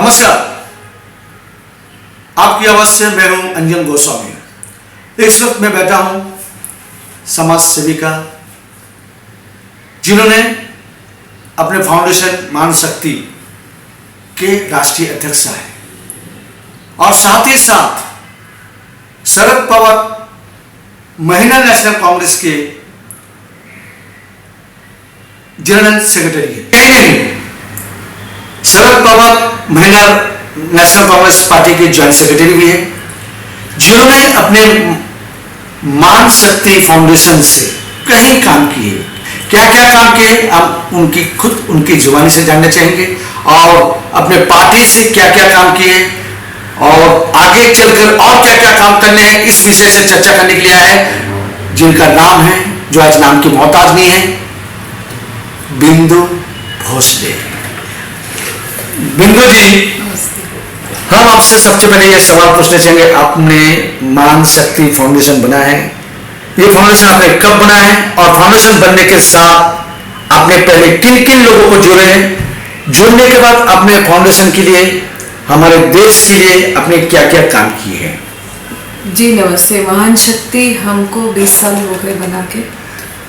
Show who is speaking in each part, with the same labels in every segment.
Speaker 1: नमस्कार, आपकी आवाज से मैं हूं अंजन गोस्वामी। इस वक्त मैं बैठा हूं समाज सेविका जिन्होंने अपने फाउंडेशन मान शक्ति के राष्ट्रीय अध्यक्ष है और साथ ही साथ शरद पवार महिला नेशनल कांग्रेस के जनरल सेक्रेटरी है। शरद पवार महिला नेशनल कांग्रेस पार्टी के जॉइंट सेक्रेटरी भी है, जिन्होंने अपने मान शक्ति फाउंडेशन से कई काम किए। क्या क्या काम किए हम उनकी जुबानी से जानना चाहेंगे और अपने पार्टी से क्या क्या काम किए और आगे चलकर और क्या क्या काम करने हैं, इस विषय से चर्चा करने के लिए आए, जिनका नाम है, जो आज नाम की मोहताज नहीं है, बिंदु भोसले। बिंदु जी, हम आपसे सबसे पहले ये सवाल पूछना चाहेंगे, आपने मान शक्ति फाउंडेशन बना है, ये फाउंडेशन आपने कब बना है और फाउंडेशन बनने के साथ आपने पहले किन किन लोगों को जोड़े हैं, जुड़ने के बाद आपने फाउंडेशन के लिए, हमारे देश के लिए आपने क्या क्या काम किए हैं?
Speaker 2: जी नमस्ते। महान शक्ति हमको 20 साल हो गए बना के,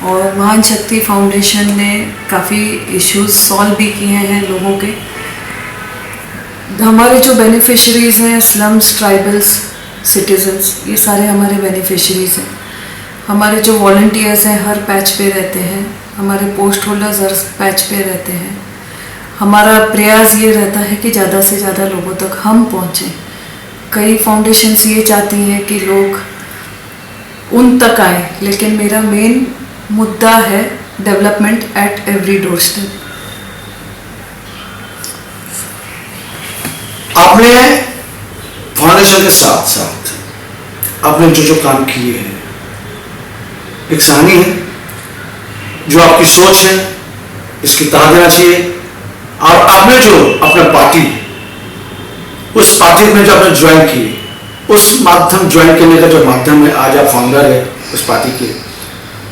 Speaker 2: और महान शक्ति फाउंडेशन ने काफ़ी इश्यूज सॉल्व भी किए हैं लोगों के। हमारे जो बेनिफिशरीज हैं, स्लम्स, ट्राइबल्स, सिटीजन्स, ये सारे हमारे बेनिफिशरीज हैं। हमारे जो वॉलंटियर्स हैं हर पैच पे रहते हैं, हमारे पोस्ट होल्डर्स हर पैच पे रहते हैं। हमारा प्रयास ये रहता है कि ज़्यादा से ज़्यादा लोगों तक हम पहुँचें। कई फाउंडेशंस ये चाहती हैं कि लोग उन तक आए, लेकिन मेरा मेन मुद्दा है development at every door step.
Speaker 1: आपने फाउंडेशन के साथ साथ आपने जो काम किए हैं, एक कहानी है जो आपकी सोच है, इसकी ताह देना चाहिए। और आपने जो अपना पार्टी, उस पार्टी में जो आपने ज्वाइन किए, उस माध्यम ज्वाइन करने का जो माध्यम है, आज आप फाउंडर है उस पार्टी के,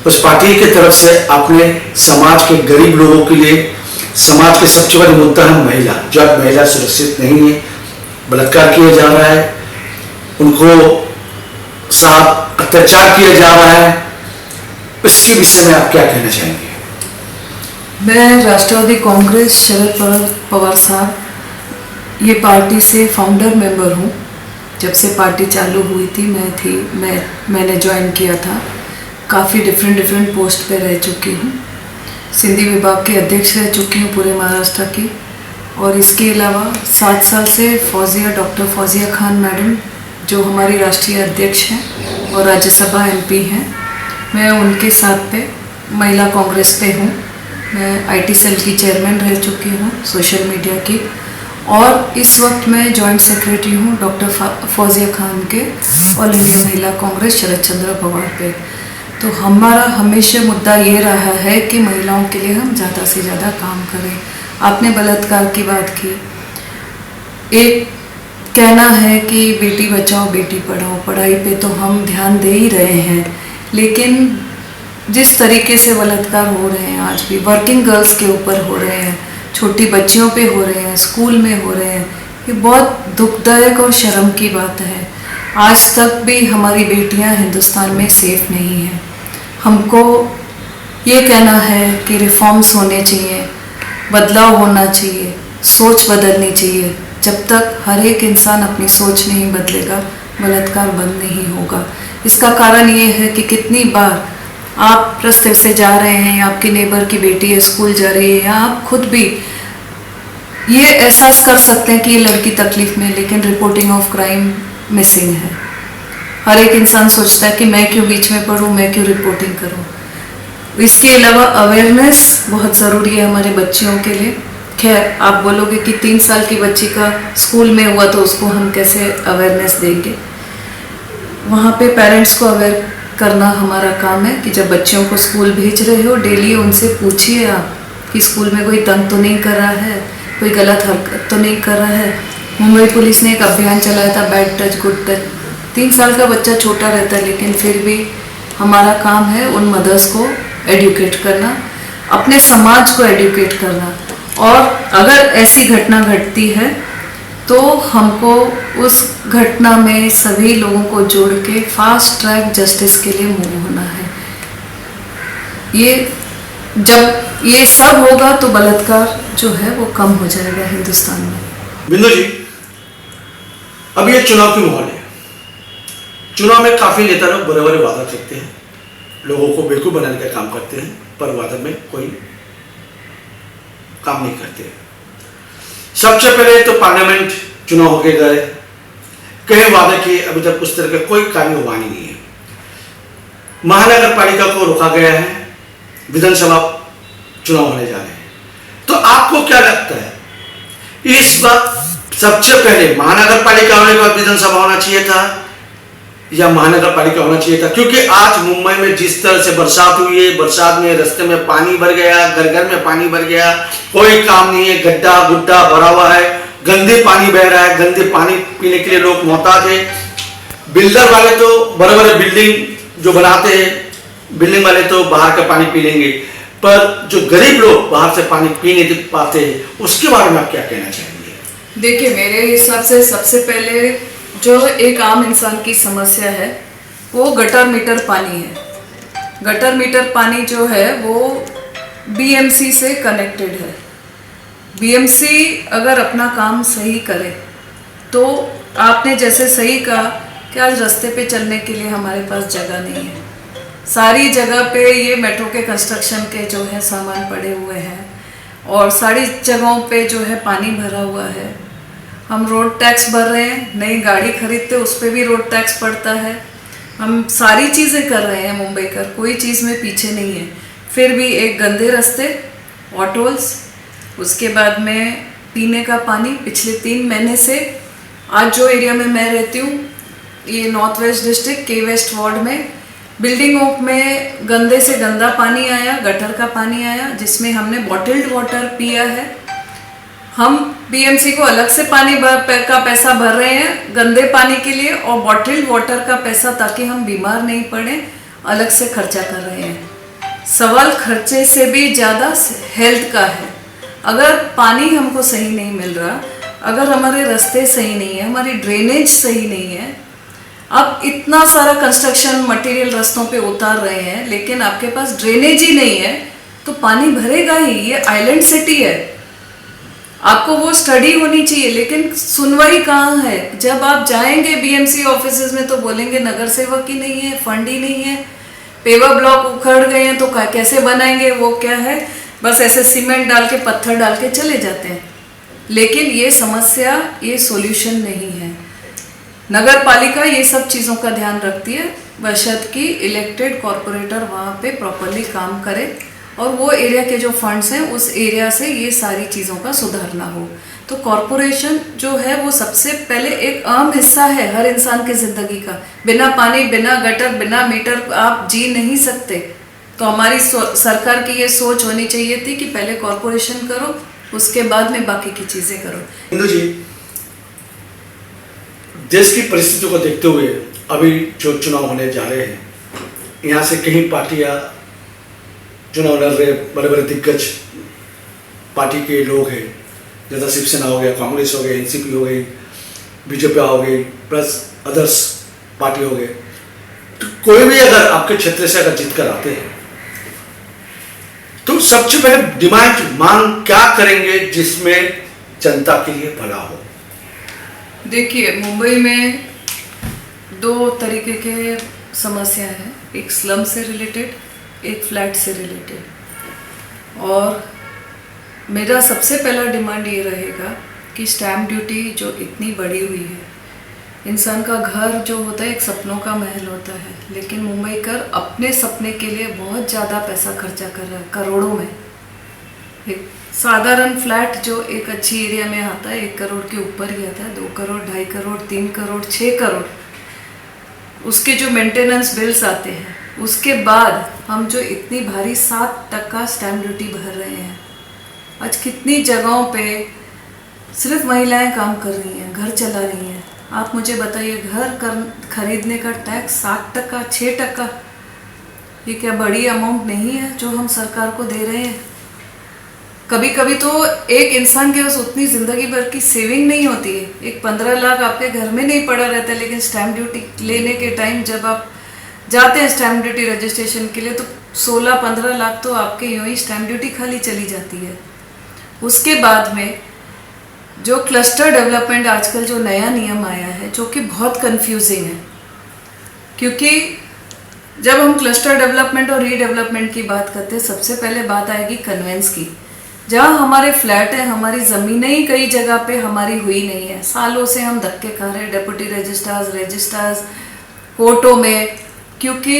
Speaker 1: उस पार्टी की तरफ से आपने समाज के गरीब लोगों के लिए, समाज के सबसे बड़ा मुद्दा है महिला, जो अब महिला सुरक्षित नहीं है, बलात्कार किया जा रहा है, उनको साथ अत्याचार किया जा रहा है, इसके विषय में आप क्या कहना चाहेंगे?
Speaker 2: मैं राष्ट्रवादी कांग्रेस शरद पवार साहब ये पार्टी से फाउंडर मेंबर हूँ। जब से पार्टी चालू हुई थी मैंने ज्वाइन किया था। काफ़ी डिफरेंट पोस्ट पे रह चुकी हूँ। सिंधी विभाग के अध्यक्ष रह चुकी हूँ पूरे महाराष्ट्र की, और इसके अलावा 7 साल से डॉक्टर फौजिया खान मैडम, जो हमारी राष्ट्रीय अध्यक्ष हैं और राज्यसभा MP हैं, मैं उनके साथ पे महिला कांग्रेस पे हूँ। मैं IT सेल की चेयरमैन रह चुकी हूँ, सोशल मीडिया की, और इस वक्त मैं जॉइंट सेक्रेटरी हूँ डॉक्टर फौजिया खान के ऑल इंडिया महिला कांग्रेस शरद चंद्र पवार पे। तो हमारा हमेशा मुद्दा ये रहा है कि महिलाओं के लिए हम ज़्यादा से ज़्यादा काम करें। आपने बलात्कार की बात की, एक कहना है कि बेटी बचाओ बेटी पढ़ाओ, पढ़ाई पे तो हम ध्यान दे ही रहे हैं, लेकिन जिस तरीके से बलात्कार हो रहे हैं आज भी, वर्किंग गर्ल्स के ऊपर हो रहे हैं, छोटी बच्चियों पे हो रहे हैं, स्कूल में हो रहे हैं, ये बहुत दुखदायक और शर्म की बात है। आज तक भी हमारी बेटियां हिंदुस्तान में सेफ नहीं हैं। हमको ये कहना है कि रिफॉर्म्स होने चाहिए, बदलाव होना चाहिए, सोच बदलनी चाहिए। जब तक हर एक इंसान अपनी सोच नहीं बदलेगा, बलात्कार बंद नहीं होगा। इसका कारण ये है कि कितनी बार आप रास्ते से जा रहे हैं, या आपके नेबर की बेटी है स्कूल जा रही है, या आप खुद भी ये एहसास कर सकते हैं कि ये लड़की तकलीफ में, लेकिन रिपोर्टिंग ऑफ क्राइम मिसिंग है। हर एक इंसान सोचता है कि मैं क्यों बीच में पढ़ूँ, मैं क्यों रिपोर्टिंग करूँ। इसके अलावा अवेयरनेस बहुत ज़रूरी है हमारे बच्चियों के लिए। खैर, आप बोलोगे कि 3 साल की बच्ची का स्कूल में हुआ तो उसको हम कैसे अवेयरनेस देंगे। वहाँ पे पेरेंट्स को अवेयर करना हमारा काम है कि जब बच्चियों को स्कूल भेज रहे हो, डेली उनसे पूछिए आप कि स्कूल में कोई तंग तो नहीं कर रहा है, कोई गलत हरकत तो नहीं कर रहा है। मुंबई पुलिस ने एक अभियान चलाया था, बैड टच गुड टच। 3 साल का बच्चा छोटा रहता है, लेकिन फिर भी हमारा काम है उन मदर्स को एडुकेट करना, अपने समाज को एडुकेट करना। और अगर ऐसी घटना घटती है तो हमको उस घटना में सभी लोगों को जोड़ के फास्ट ट्रैक जस्टिस के लिए मूव होना है। ये जब ये सब होगा तो बलात्कार जो है वो कम हो जाएगा हिंदुस्तान में।
Speaker 1: बिंदु जी, अब ये चुनाव की माहौल है। चुनाव में काफी नेता लोग बड़े बड़े वादा करते हैं, लोगों को बेवकूफ बनाने का काम करते हैं, पर वादा में कोई काम नहीं करते। सबसे पहले तो पार्लियामेंट चुनाव होके गए, कई वादे किए, अभी तक उस तरह का कोई कार्य हुआ नहीं है। महानगर पालिका को रोका गया है, विधानसभा चुनाव होने जा रहे हैं। तो आपको क्या लगता है इस बार सबसे पहले महानगर पालिका होने के बाद विधानसभा होना चाहिए था या महानगर पालिका होना चाहिए था? क्योंकि आज मुंबई में जिस तरह से बरसात हुई है, बरसात में रास्ते में पानी भर गया, घर घर में पानी भर गया, कोई काम नहीं है, गड्ढा गुड्ढा भरा हुआ है, गंदे पानी बह रहा है, गंदे पानी पीने के लिए लोग मोहताज है। बिल्डर वाले तो बड़े बड़े बिल्डिंग जो बनाते हैं, बिल्डिंग वाले तो बाहर का पानी पी लेंगे, पर जो गरीब लोग बाहर से पानी पी नहीं पाते हैं, उसके बारे में आप क्या कहना चाहेंगे?
Speaker 2: देखिए, मेरे हिसाब से सबसे पहले जो एक आम इंसान की समस्या है वो गटर मीटर पानी है। गटर मीटर पानी जो है वो बीएमसी से कनेक्टेड है। बीएमसी अगर अपना काम सही करे तो आपने जैसे सही कहा कि आज रास्ते पे चलने के लिए हमारे पास जगह नहीं है। सारी जगह पे ये मेट्रो के कंस्ट्रक्शन के जो है सामान पड़े हुए हैं और सारी जगहों पे जो है पानी भरा हुआ है। हम रोड टैक्स भर रहे हैं, नई गाड़ी खरीदते उस पर भी रोड टैक्स पड़ता है। हम सारी चीज़ें कर रहे हैं मुंबई कर, कोई चीज़ में पीछे नहीं है। फिर भी एक गंदे रास्ते, ऑटोल्स, उसके बाद में पीने का पानी। पिछले 3 महीने से आज जो एरिया में मैं रहती हूँ, ये नॉर्थ वेस्ट डिस्ट्रिक्ट के वेस्ट वार्ड में, बिल्डिंगों में गंदे से गंदा पानी आया, गटर का पानी आया, जिसमें हमने बॉटल्ड वाटर पिया है। हम बीएमसी को अलग से पानी का पैसा भर रहे हैं गंदे पानी के लिए, और बॉटल्ड वाटर का पैसा ताकि हम बीमार नहीं पड़े अलग से खर्चा कर रहे हैं। सवाल खर्चे से भी ज़्यादा हेल्थ का है। अगर पानी हमको सही नहीं मिल रहा, अगर हमारे रास्ते सही नहीं है, हमारी ड्रेनेज सही नहीं है, आप इतना सारा कंस्ट्रक्शन मटेरियल रास्तों पे उतार रहे हैं लेकिन आपके पास ड्रेनेज ही नहीं है तो पानी भरेगा ही। ये आइलैंड सिटी है, आपको वो स्टडी होनी चाहिए, लेकिन सुनवाई कहाँ है? जब आप जाएंगे बीएमसी ऑफिसेज में तो बोलेंगे नगर सेवक ही नहीं है, फंड ही नहीं है, पेवर ब्लॉक उखड़ गए हैं तो कैसे बनाएंगे? वो क्या है, बस ऐसे सीमेंट डाल के पत्थर डाल के चले जाते हैं। लेकिन ये समस्या, ये सॉल्यूशन नहीं है। नगर पालिका ये सब चीज़ों का ध्यान रखती है, बशर्ते इलेक्टेड कॉरपोरेटर वहाँ पे प्रॉपरली काम करे और वो एरिया के जो फंड्स हैं उस एरिया से ये सारी चीज़ों का सुधारना हो। तो कॉरपोरेशन जो है वो सबसे पहले एक अहम हिस्सा है हर इंसान की ज़िंदगी का। बिना पानी, बिना गटर, बिना मीटर आप जी नहीं सकते। तो हमारी सरकार की ये सोच होनी चाहिए थी कि पहले कॉरपोरेशन करो, उसके बाद में बाकी की चीज़ें करो।
Speaker 1: इंदु जी, देश की परिस्थितियों को देखते हुए अभी जो चुनाव होने जा रहे हैं, यहाँ से कहीं पार्टियाँ चुनाव लड़ रहे, बड़े बड़े दिग्गज पार्टी के लोग हैं, जैसा शिवसेना हो गया, कांग्रेस हो गई, एनसीपी हो गई, बीजेपी हो गई, प्लस अदर्स पार्टी हो गए। तो कोई भी अगर आपके क्षेत्र से अगर जीत कर आते हैं तो सबसे पहले डिमांड, मांग क्या करेंगे जिसमें जनता के लिए भला हो?
Speaker 2: देखिए, मुंबई में 2 तरीके के समस्या है, एक स्लम से रिलेटेड, एक फ्लैट से रिलेटेड। और मेरा सबसे पहला डिमांड ये रहेगा कि स्टैम्प ड्यूटी जो इतनी बढ़ी हुई है, इंसान का घर जो होता है एक सपनों का महल होता है, लेकिन मुंबई कर अपने सपने के लिए बहुत ज़्यादा पैसा खर्चा कर रहा है, करोड़ों में। एक साधारण फ्लैट जो एक अच्छी एरिया में आता है 1 करोड़ के ऊपर ही आता है, 2 करोड़, 2.5 करोड़, 3 करोड़, 6 करोड़, उसके जो मेंटेनेंस बिल्स आते हैं, उसके बाद हम जो इतनी भारी 7% स्टैम्प ड्यूटी भर रहे हैं। आज कितनी जगहों पे सिर्फ महिलाएं काम कर रही हैं, घर चला रही हैं। आप मुझे बताइए, घर खरीदने का टैक्स 7%, 6%, ये क्या बड़ी अमाउंट नहीं है जो हम सरकार को दे रहे हैं? कभी कभी तो एक इंसान के पास उतनी ज़िंदगी भर की सेविंग नहीं होती है। एक 15 लाख आपके घर में नहीं पड़ा रहता है, लेकिन स्टैम्प ड्यूटी लेने के टाइम जब आप जाते हैं स्टैम्प ड्यूटी रजिस्ट्रेशन के लिए, तो 16-15 लाख तो आपके यूँ ही स्टैम्प ड्यूटी खाली चली जाती है। उसके बाद में जो क्लस्टर डेवलपमेंट आजकल जो नया नियम आया है, जो कि बहुत कंफ्यूजिंग है, क्योंकि जब हम क्लस्टर डेवलपमेंट और रीडेवलपमेंट की बात करते हैं, सबसे पहले बात आएगी कन्वेंस की। जहाँ हमारे फ्लैट है, हमारी ज़मीनें ही कई जगह पे हमारी हुई नहीं है, सालों से हम धक्के खा रहे हैं डेप्यूटी रजिस्ट्रार्स कोर्टों में, क्योंकि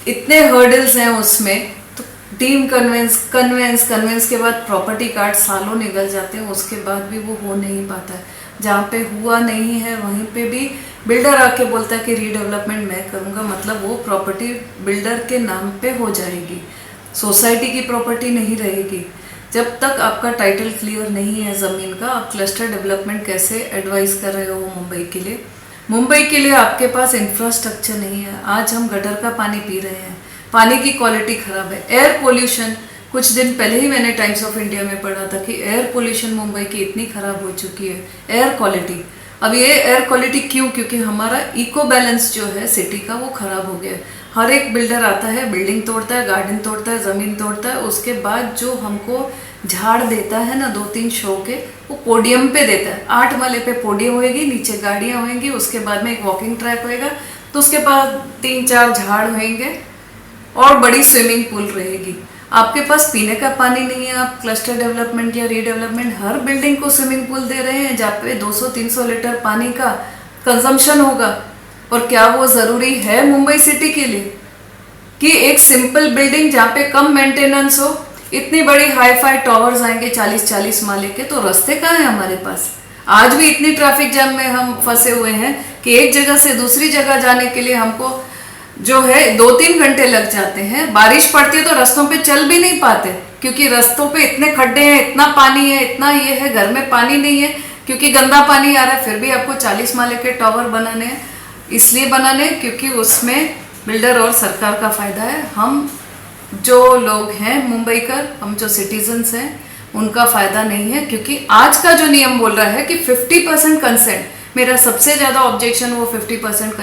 Speaker 2: इतने हर्डल्स हैं उसमें। तो डीम कन्वेंस के बाद प्रॉपर्टी कार्ड सालों निकल जाते हैं, उसके बाद भी वो हो नहीं पाता है। जहाँ पे हुआ नहीं है वहीं पे भी बिल्डर आके बोलता है कि रीडेवलपमेंट मैं करूँगा, मतलब वो प्रॉपर्टी बिल्डर के नाम पे हो जाएगी, सोसाइटी की प्रॉपर्टी नहीं रहेगी। जब तक आपका टाइटल क्लियर नहीं है ज़मीन का, आप क्लस्टर डेवलपमेंट कैसे एडवाइस कर रहे हो मुंबई के लिए? मुंबई के लिए आपके पास इंफ्रास्ट्रक्चर नहीं है। आज हम गटर का पानी पी रहे हैं, पानी की क्वालिटी ख़राब है। एयर पोल्यूशन, कुछ दिन पहले ही मैंने टाइम्स ऑफ इंडिया में पढ़ा था कि एयर पोल्यूशन मुंबई की इतनी ख़राब हो चुकी है। एयर क्वालिटी, अब ये एयर क्वालिटी क्यों? क्योंकि हमारा इको बैलेंस जो है सिटी का, वो ख़राब हो गया है। हर एक बिल्डर आता है, बिल्डिंग तोड़ता है, गार्डन तोड़ता है, ज़मीन तोड़ता है, उसके बाद जो हमको झाड़ देता है ना 2-3 शो के, वो पोडियम पे देता है। 8 माले पे पोडियम होएगी, नीचे गाड़ियाँ होंगी, उसके बाद में एक वॉकिंग ट्रैक होएगा, तो उसके बाद 3-4 झाड़ होंगे और बड़ी स्विमिंग पूल रहेगी। आपके पास पीने का पानी नहीं है। आप क्लस्टर डेवलपमेंट या रीडेवलपमेंट हर बिल्डिंग को स्विमिंग पूल दे रहे हैं, जहाँ पे 200-300 लीटर पानी का कंजम्पशन होगा। और क्या वो ज़रूरी है मुंबई सिटी के लिए कि एक सिंपल बिल्डिंग जहाँ पे कम मेंटेनेंस हो, इतनी बड़ी हाई फाई टावर्स आएंगे 40-40 माले के, तो रास्ते कहाँ हैं हमारे पास? आज भी इतनी ट्रैफिक जैम में हम फंसे हुए हैं कि एक जगह से दूसरी जगह जाने के लिए हमको जो है 2-3 घंटे लग जाते हैं। बारिश पड़ती है तो रास्तों पे चल भी नहीं पाते, क्योंकि रास्तों पे इतने खड्डे हैं, इतना पानी है, इतना ये है। घर में पानी नहीं है क्योंकि गंदा पानी आ रहा है, फिर भी आपको 40 माले के टावर बनाने हैं। इसलिए बनाने क्योंकि उसमें बिल्डर और सरकार का फ़ायदा है। हम जो लोग हैं मुंबई का, हम जो सिटीजन्स हैं, उनका फ़ायदा नहीं है। क्योंकि आज का जो नियम बोल रहा है कि 50% कंसेंट, मेरा सबसे ज़्यादा ऑब्जेक्शन वो 50%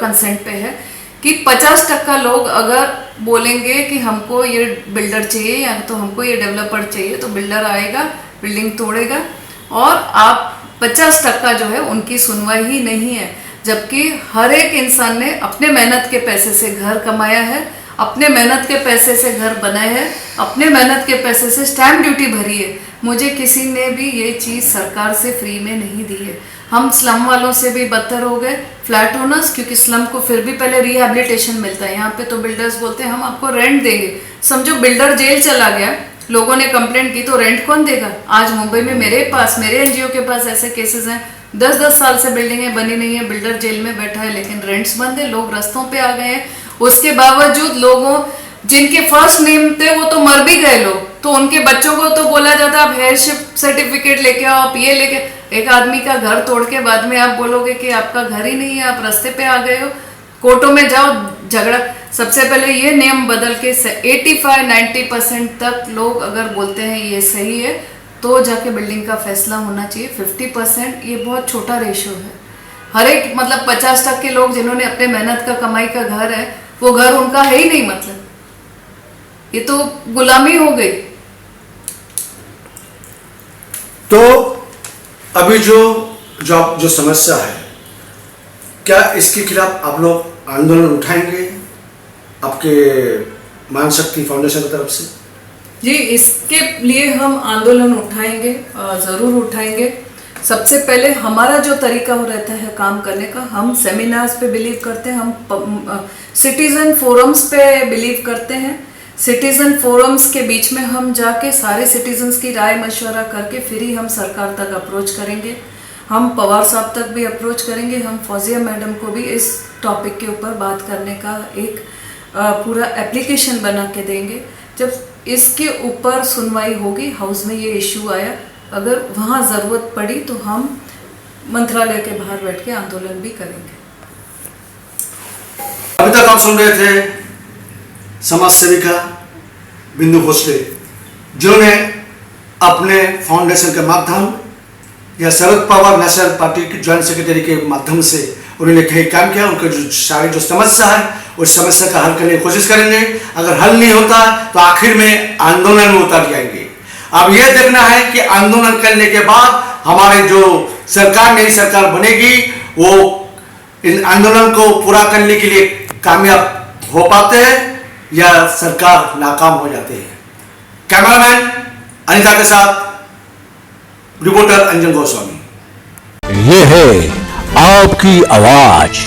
Speaker 2: कंसेंट पे है कि 50% लोग अगर बोलेंगे कि हमको ये बिल्डर चाहिए या तो हमको ये डेवलपर चाहिए, तो बिल्डर आएगा, बिल्डिंग तोड़ेगा और आप 50% जो है उनकी सुनवाई ही नहीं है। जबकि हर एक इंसान ने अपने मेहनत के पैसे से घर कमाया है, अपने मेहनत के पैसे से घर बनाए हैं, अपने मेहनत के पैसे से स्टैम्प ड्यूटी भरी है। मुझे किसी ने भी ये चीज़ सरकार से फ्री में नहीं दी है। हम स्लम वालों से भी बदतर हो गए, फ्लैट ओनर्स, क्योंकि स्लम को फिर भी पहले रिहैबिलिटेशन मिलता है। यहाँ पे तो बिल्डर्स बोलते हैं हम आपको रेंट देंगे। समझो बिल्डर जेल चला गया, लोगों ने कंप्लेंट की, तो रेंट कौन देगा? आज मुंबई में मेरे एनजीओ के पास ऐसे केसेस हैं, 10-10 साल से बिल्डिंगें बनी नहीं है, बिल्डर जेल में बैठा है, लेकिन रेंट्स बंद है, लोग रास्तों पे आ गए हैं। उसके बावजूद लोगों जिनके फर्स्ट नेम थे वो तो मर भी गए लोग, तो उनके बच्चों को तो बोला जाता है आप हेयरशिप सर्टिफिकेट लेके आओ, आप ये लेके। एक आदमी का घर तोड़ के बाद में आप बोलोगे कि आपका घर ही नहीं है, आप रास्ते पे आ गए हो, कोर्टों में जाओ, झगड़ा। सबसे पहले ये नियम बदल के 85-90% तक लोग अगर बोलते हैं ये सही है, तो जाके बिल्डिंग का फैसला होना चाहिए। 50% ये बहुत छोटा रेशो है। हर एक मतलब 50% के लोग जिन्होंने अपने मेहनत का कमाई का घर है, वो घर उनका है ही नहीं। मतलब ये तो गुलामी हो गई।
Speaker 1: तो अभी जो समस्या है, क्या इसके खिलाफ आप लोग आंदोलन उठाएंगे आपके मान शक्ति फाउंडेशन की तरफ से?
Speaker 2: जी, इसके लिए हम आंदोलन उठाएंगे, ज़रूर उठाएंगे। सबसे पहले हमारा जो तरीका हो रहता है काम करने का, हम सेमिनार्स पे बिलीव करते हैं, हम सिटीज़न फोरम्स पे बिलीव करते हैं। सिटीज़न फोरम्स के बीच में हम जाके सारे सिटीजन्स की राय मशवरा करके फिर ही हम सरकार तक अप्रोच करेंगे। हम पवार साहब तक भी अप्रोच करेंगे, हम फौजिया मैडम को भी इस टॉपिक के ऊपर बात करने का एक पूरा एप्लीकेशन बना के देंगे। जब इसके ऊपर सुनवाई होगी, हाउस में ये इशू आया, अगर वहाँ ज़रूरत पड़ी तो हम मंत्रालय के बाहर बैठ के आंदोलन भी करेंगे।
Speaker 1: अभी तक आप सुन रहे थे समाज सेविका बिंदु भोसले, जिन्होंने अपने फाउंडेशन के माध्यम या शरद पवार नेशनल पार्टी की ज्वाइंट सेक्रेटरी के माध्यम से उन्होंने कई काम किया। उनका जो सारी जो समस्या है उस समस्या का हल करने की कोशिश करेंगे। अगर हल नहीं होता तो आखिर में आंदोलन में उतर जाएंगे। अब यह देखना है कि आंदोलन करने के बाद हमारे जो सरकार नई सरकार बनेगी वो इन आंदोलन को पूरा करने के लिए कामयाब हो पाते हैं या सरकार नाकाम हो जाते हैं। कैमरामैन अनिता के साथ रिपोर्टर अंजन गोस्वामी।
Speaker 3: ये है आपकी आवाज।